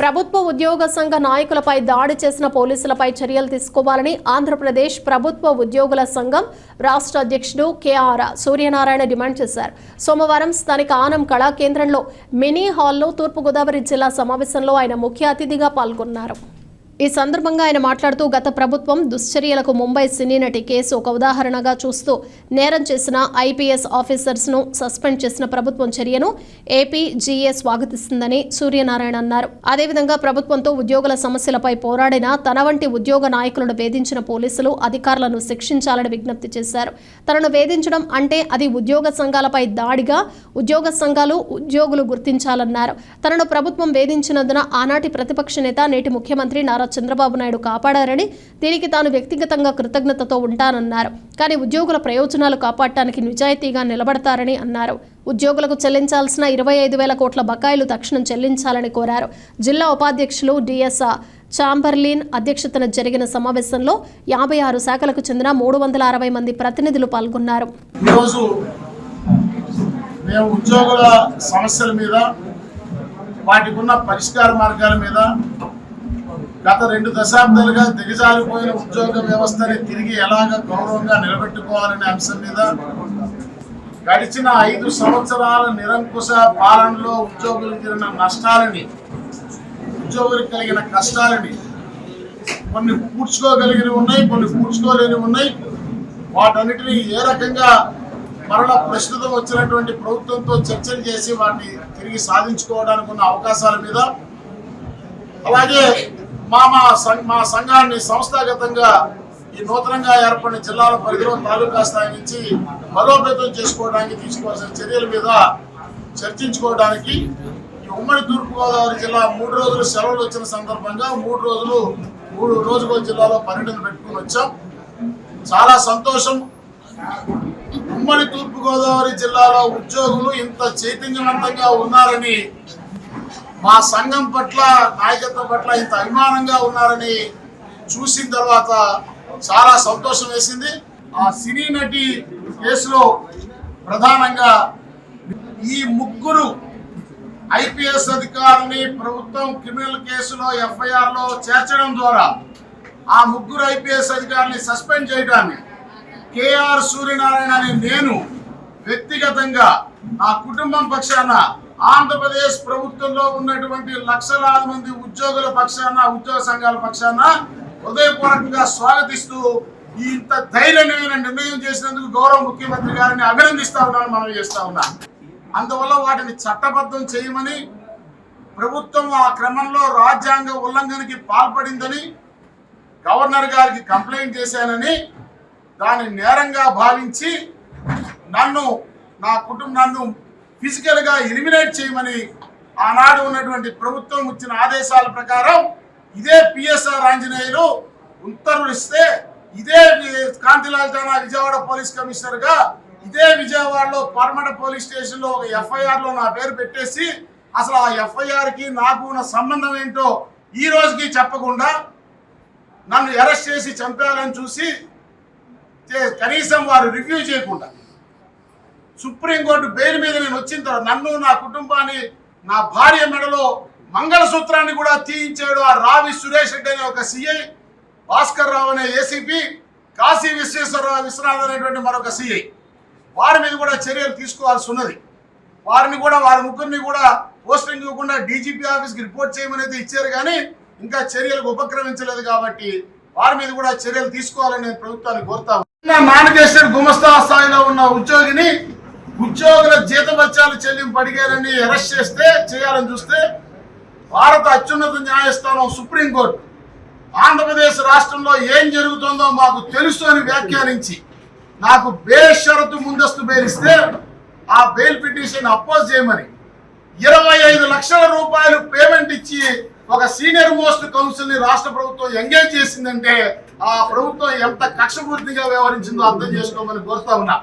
ప్రభుత్వ ఉద్యోగ సంఘ నాయకులపై దాడి చేసిన పోలీసులపై చర్యలు తీసుకోవాలని ఆంధ్రప్రదేశ్ ప్రభుత్వ ఉద్యోగుల సంఘం రాష్ట్ర అధ్యక్షుడు కెఆర్ సూర్యనారాయణ డిమాండ్ చేశారు. సోమవారం స్థానిక ఆనం కళా కేంద్రంలో మినీ హాల్లో తూర్పుగోదావరి జిల్లా సమావేశంలో ఆయన ముఖ్య అతిథిగా పాల్గొన్నారు. ఈ సందర్భంగా ఆయన మాట్లాడుతూ గత ప్రభుత్వం దుశ్చర్యలకు ముంబై సినీ నటి కేసు ఒక ఉదాహరణగా చూస్తూ నేరం చేసిన ఐపీఎస్ ఆఫీసర్స్ను సస్పెండ్ చేసిన ప్రభుత్వం చర్యను ఏపీజీఏ స్వాగతిస్తుందని సూర్యనారాయణ అన్నారు. అదేవిధంగా ప్రభుత్వంతో ఉద్యోగుల సమస్యలపై పోరాడిన తన వంటి ఉద్యోగ నాయకులను వేధించిన పోలీసులు అధికారులను శిక్షించాలని విజ్ఞప్తి చేశారు. తనను వేధించడం అంటే అది ఉద్యోగ సంఘాలపై దాడిగా ఉద్యోగ సంఘాలు ఉద్యోగులు గుర్తించాలన్నారు. తనను ప్రభుత్వం వేధించినందున ఆనాటి ప్రతిపక్ష నేత నేటి ముఖ్యమంత్రి నారా చంద్రబాబు నాయుడు కాపాడారని, దీనికి తాను వ్యక్తిగతంగా కృతజ్ఞతతో ఉంటానన్నారు. కానీ ఉద్యోగుల ప్రయోజనాలు కాపాడటానికి నిజాయితీగా నిలబడతారని అన్నారు. ఉద్యోగులకు చెల్లించాల్సిన 25,000 కోట్ల బకాయిలు తక్షణం చెల్లించాలని కోరారు. జిల్లా ఉపాధ్యక్షులు డిఎస్ చాంబర్లిన్ అధ్యక్షతన జరిగిన సమావేశంలో 56 శాఖలకు చెందిన 360 మంది ప్రతినిధులు పాల్గొన్నారు. ఉద్యోగుల సమస్యల మీద, వాటికి ఉన్న పరిష్కార మార్గాల మీద, గత 2 దశాబ్దాలుగా దిగజారిపోయిన ఉద్యోగ వ్యవస్థని తిరిగి ఎలాగ గౌరవంగా నిలబెట్టుకోవాలనే అంశం మీద, గడిచిన 5 సంవత్సరాల నిరంకుశ పాలనలో ఉద్యోగులకు జరిగిన నష్టాలని, ఉద్యోగులకు కలిగిన కష్టాలని, కొన్ని పూడ్చుకోగలిగినవి ఉన్నాయి, కొన్ని పూడ్చుకోలేనివి ఉన్నాయి. వాటన్నిటిని ఏ రకంగా మరలా ప్రస్తుతం వచ్చినటువంటి ప్రభుత్వంతో చర్చలు చేసి వాటిని తిరిగి సాధించుకోవడానికి ఉన్న అవకాశాల మీద, అలాగే మా సంఘాన్ని సంస్థాగతంగా ఈ నూతనంగా ఏర్పడిన జిల్లాల పరిధిలో తాలూకా స్థాయి నుంచి బలోపేతం చేసుకోవడానికి తీసుకోవాల్సిన చర్యల మీద చర్చించుకోవడానికి ఈ ఉమ్మడి తూర్పుగోదావరి జిల్లా 3 రోజులు సెలవులు వచ్చిన సందర్భంగా 3 రోజుకో జిల్లాలో పర్యటన పెట్టుకుని వచ్చాం. చాలా సంతోషం. ఉమ్మడి తూర్పుగోదావరి జిల్లాలో ఉద్యోగులు ఇంత చైతన్యవంతంగా ఉన్నారని, మా సంఘం పట్ల, నాయకత్వం పట్ల ఇంత అభిమానంగా ఉన్నారని చూసిన తర్వాత చాలా సంతోషం వేసింది. ఆ సినీ నటి కేసులో ప్రధానంగా ఈ 3 ఐపీఎస్ అధికారులని ప్రభుత్వం క్రిమినల్ కేసులో ఎఫ్ఐఆర్లో చేర్చడం ద్వారా ఆ 3 ఐపీఎస్ అధికారులని సస్పెండ్ చేయడాన్ని కెఆర్ సూర్యనారాయణ అని నేను వ్యక్తిగతంగా నా కుటుంబం పక్షాన, ఆంధ్రప్రదేశ్ ప్రభుత్వంలో ఉన్నటువంటి లక్షలాది మంది ఉద్యోగుల పక్షాన, ఉద్యోగ సంఘాల పక్షాన హృదయపూర్వకంగా స్వాగతిస్తూ ఇంత ధైర్యమైన నిర్ణయం చేసినందుకు గౌరవ ముఖ్యమంత్రి గారిని అభినందిస్తా ఉన్నాను, మనం చేస్తా ఉన్నాను. అందువల్ల వాటిని చట్టబద్ధం చేయమని, ప్రభుత్వం ఆ క్రమంలో రాజ్యాంగ ఉల్లంఘనకి పాల్పడిందని గవర్నర్ గారికి కంప్లైంట్ చేశానని, దాన్ని నేరంగా భావించి నన్ను ఫిజికల్గా ఎలిమినేట్ చేయమని ఆనాడు ఉన్నటువంటి ప్రభుత్వం ఇచ్చిన ఆదేశాల ప్రకారం ఇదే పిఎస్ఆర్ ఆంజనేయులు ఉత్తర్వులు ఇస్తే, ఇదే కాంతిలాల్ ఠాణా విజయవాడ పోలీస్ కమిషనర్గా ఇదే విజయవాడలో పర్మనెంట్ పోలీస్ స్టేషన్లో ఒక ఎఫ్ఐఆర్లో నా పేరు పెట్టేసి, అసలు ఆ ఎఫ్ఐఆర్కి నాకు ఉన్న సంబంధం ఏంటో ఈ రోజుకి చెప్పకుండా నన్ను అరెస్ట్ చేసి చంపారని చూసి కనీసం వారు రివ్యూ చేయకుండా సుప్రీంకోర్టు బెయిల్ మీద నేను వచ్చిన తర్వాత నన్ను, నా కుటుంబాన్ని, నా భార్య మెడలో మంగళసూత్రాన్ని కూడా తీయించాడు ఆ రావి సురేష్ రెడ్డి అనే ఒక సిఐ, భాస్కర్ రావు అనే ఏసీపీ, కాశీ విశ్వనాథ్ అనేటువంటి మరొక సిఐ. వారి మీద కూడా చర్యలు తీసుకోవాల్సి ఉన్నది. వారి 3 కూడా పోస్టింగ్ ఇవ్వకుండా డీజీపీ ఆఫీస్కి రిపోర్ట్ చేయమనేది ఇచ్చారు, కానీ ఇంకా చర్యలకు ఉపక్రమించలేదు. కాబట్టి వారి మీద కూడా చర్యలు తీసుకోవాలని నేను ప్రభుత్వాన్ని కోరుతాను. నామినేషన్ గుమస్తా స్థాయిలో ఉన్న ఉద్యోగిని ఉద్యోగుల జీతభత్యాలు చెల్లింపు అడిగారని అరెస్ట్ చేయాలని చూస్తే భారత అత్యున్నత న్యాయస్థానం సుప్రీంకోర్టు ఆంధ్రప్రదేశ్ రాష్ట్రంలో ఏం జరుగుతుందో మాకు తెలుసు అని వ్యాఖ్యానించి నాకు బేషరతు ముందస్తు బెయిల్ ఇస్తే ఆ బెయిల్ పిటిషన్ అపోజ్ చేయమని 25 లక్షల రూపాయలు పేమెంట్ ఇచ్చి ఒక సీనియర్ మోస్ట్ కౌన్సిల్ ని రాష్ట్ర ప్రభుత్వం ఎంగేజ్ చేసిందంటే ఆ ప్రభుత్వం ఎంత కక్షపూర్తిగా వ్యవహరించిందో అర్థం చేసుకోమని కోరుతా ఉన్నా.